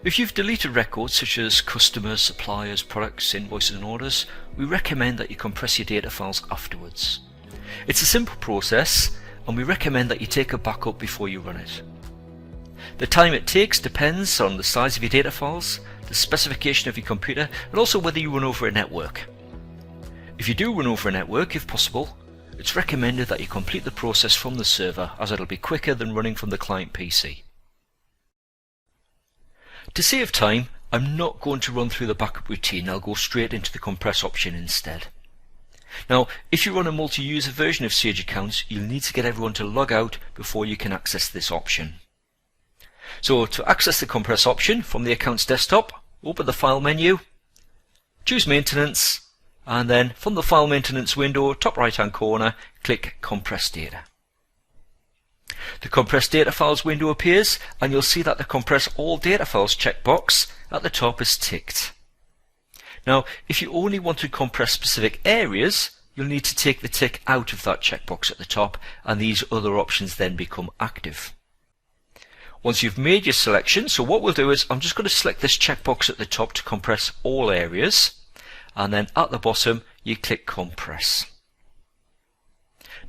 If you've deleted records such as customers, suppliers, products, invoices and orders, we recommend that you compress your data files afterwards. It's a simple process and we recommend that you take a backup before you run it. The time it takes depends on the size of your data files, the specification of your computer, and also whether you run over a network. If you do run over a network, if possible, it's recommended that you complete the process from the server, as it'll be quicker than running from the client PC. To save time, I'm not going to run through the backup routine. I'll go straight into the compress option instead. Now, if you run a multi-user version of Sage Accounts, you'll need to get everyone to log out before you can access this option. So to access the compress option from the Accounts desktop, open the File menu, choose Maintenance, and then from the File Maintenance window, top right hand corner, click Compress Data. The Compress Data Files window appears and you'll see that the Compress All Data Files checkbox at the top is ticked. Now, if you only want to compress specific areas, you'll need to take the tick out of that checkbox at the top, and these other options then become active. Once you've made your selection, so what we'll do is I'm just going to select this checkbox at the top to compress all areas, and then at the bottom you click Compress.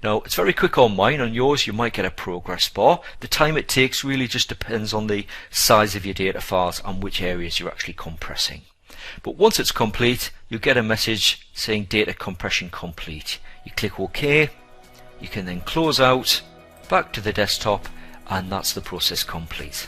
Now, it's very quick on mine. On yours you might get a progress bar. The time it takes really just depends on the size of your data files and which areas you're actually compressing. But once it's complete, you'll get a message saying data compression complete. You click OK, you can then close out, back to the desktop, and that's the process complete.